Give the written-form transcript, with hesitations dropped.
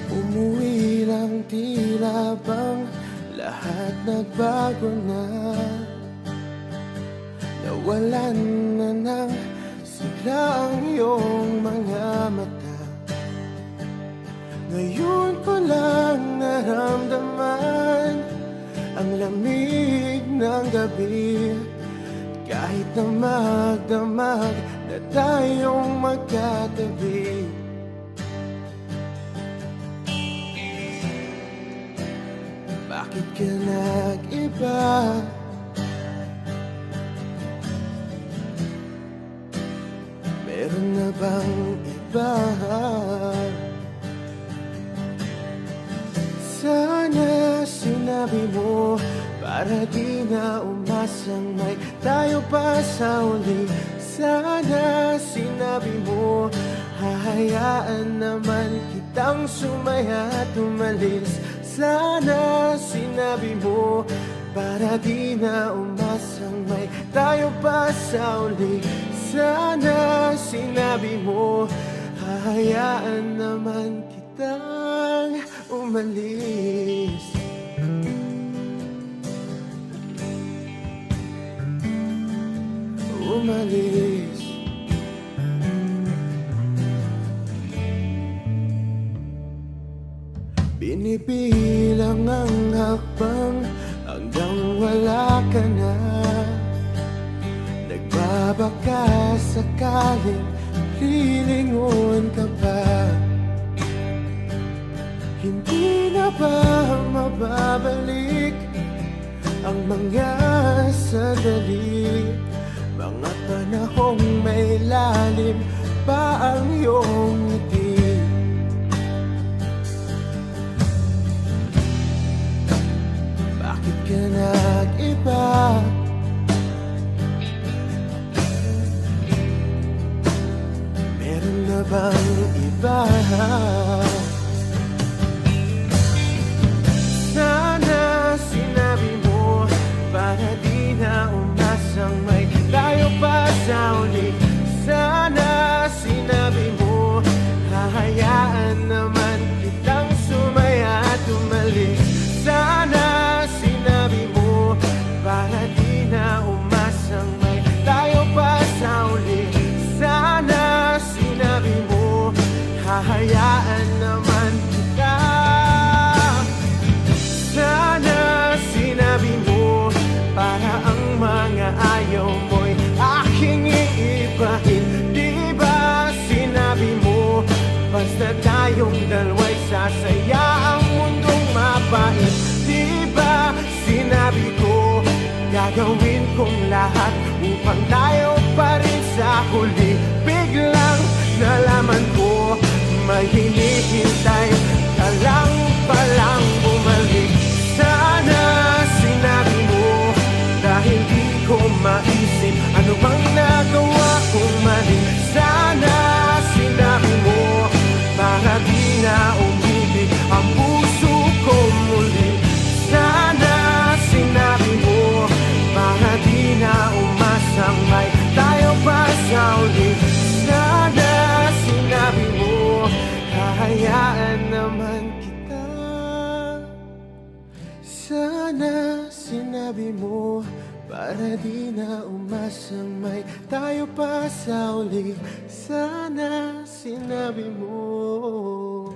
Umuwi lang, tila bang lahat nagbago na. Nawalan na ng sigla ang iyong mga mata. Ngayon ko lang naramdaman ang lamig ng gabi. Kahit na magdamag na tayong magkatabi, bakit ka nag-iba? Meron na bang iba? Sana sinabi mo para di na umasang may tayo pa sa uli. Sana sinabi mo hahayaan naman kitang sumaya at umalis. Sana sinabi mo para di na umasang may tayo pa sa uli. Sana sinabi mo hahayaan naman kitang umalis. Umalis. Binibilang ang hakbang hanggang wala ka na. Nagbabaka sakaling lilingon ka pa. Hindi na ba mababalik ang mga sandali, mga panahong may lalim pa ang iyong ngiti? Bakit ka nag-iba? Meron na bang iba? Sana sinabi mo para di na umasang may tayo pa sa uli. Sana sinabi mo hahayaan naman kitang sumaya at umalis. Sana sinabi mo para di na umasang may tayo pa sa uli. Sana sinabi mo hahayaan naman kita. Sana sinabi mo para ang mga ayaw mo'y aking iibahin. Di ba sinabi mo basta tayong dalawa'y sasaya ang mundong mapait? Di ba sinabi ko gagawin kong lahat upang tayo pa rin sa huli? Biglang nalaman ko may hinihintay ka lang palang bumalik. Sana sinabi mo dahil di ko maisip ano bang nagawa kong mali. Sana sinabi mo para di na umibig ang puso ko muli. Sana sinabi mo para di na umasang may tayo pa sa uli. Sana sinabi mo hahayaan naman kita. Sana sinabi mo para di na umasang may tayo pa sa uli. Sana sinabi mo.